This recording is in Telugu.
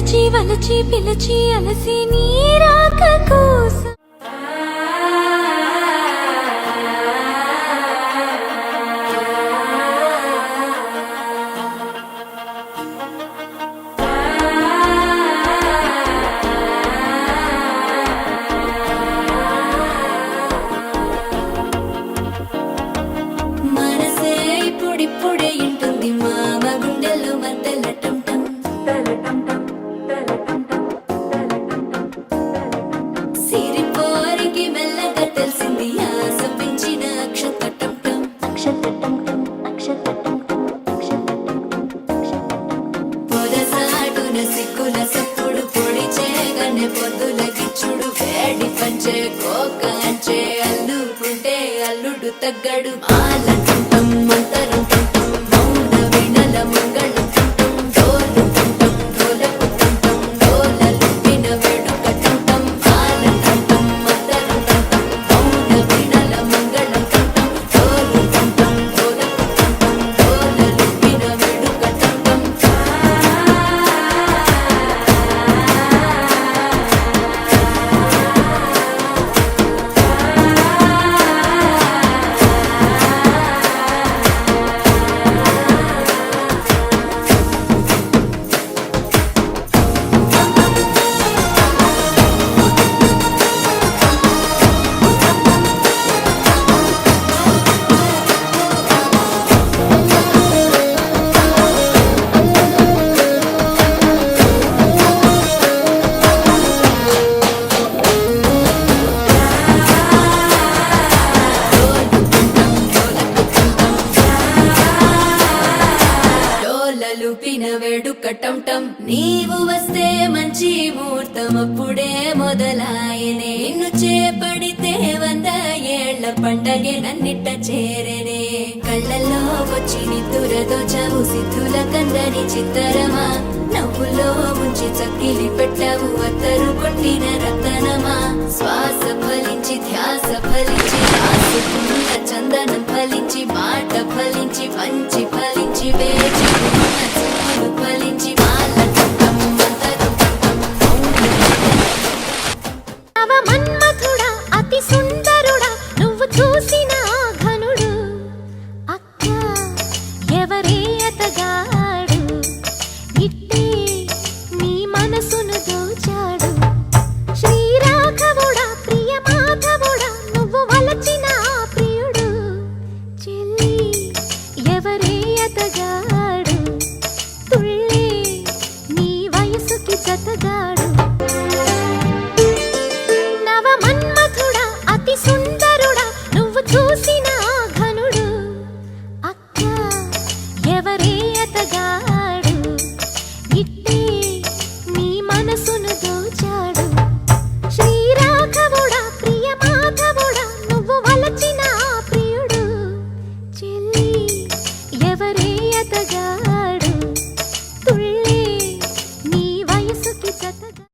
తలచి వలచి పిలచి అలసి నీ రాక కోసం మనసే ఇప్పుడిప్పుడే ఇంటుంది మామ గుండెల్లో మద్దెలటం సిరిపోరికి మెల్లగా తెలిసింది ఆశ పెంచిన అక్షతటం పొదసాటున సిక్కుల సప్పుడు పొడి చేయగానే పొద్దుల గిచ్చుడు వేడి పంచే కోక అంచే అల్లుకుంటే అల్లుడు తగ్గడు ఆలంటుంటం మంతరం టుంటం మౌన వినల మంగళం టుంటం డోలు టుంటం డోలకు టుంటం డోలలు విన వేడుక టుంటం ఆలంటుంటం మంతరం టుంటం మౌన వినల మంగళం టుంటం డోలు టుంటం డోలకు టుంటం డోలలు విన వేడుక టుంటం డోలలుపిన వేడుకటం టం నీవు వస్తే మంచి ముహూర్తం అప్పుడే మొదలాయనే నిన్ను చేపడితే 100 ఏళ్ల పండగే నన్నిట్ట చేరనే కళ్ళల్లో వచ్చి నిద్దురదోచావు సిద్ధుల కందని చిత్తరమా నవ్వులో ముంచి చక్కిలి పెట్టావు అత్తరు కొట్టిన రతనమా శ్వాస ఫలించి ధ్యాస ఫలించి ఆసుకున్న చందనం ఫలించి మాట ఫలించి మంచి ఫలించి వేచి ఉన్న చూపులు ఫలించి మాలటం మంతరం నవ మన్మథుడా అతి సుందరుడా నువ్వు చూసిన ఘనుడు అక్క ఎవరే అతగాడు ఇట్టే నీ మనసును దోచాడు శ్రీరాఘవుడా ప్రియ మాధవుడా నువ్వు వలచిన ప్రియుడు చెల్లి ఎవరే అతగాడు తుళ్ళే నీ వయసుకి జతగాడు నవ మన్మథుడా అతి సుందరుడా నువ్వు చూసిన ఘనుడు అక్క ఎవరే అతగాడు ఇట్టే నీ మనసును దోచాడు శ్రీరాఘవుడా ప్రియ మాధవుడా నువ్వు వలచిన ప్రియుడు చెల్లి ఎవరే అతగాడు తుళ్ళే నీ వయసుకి జతగా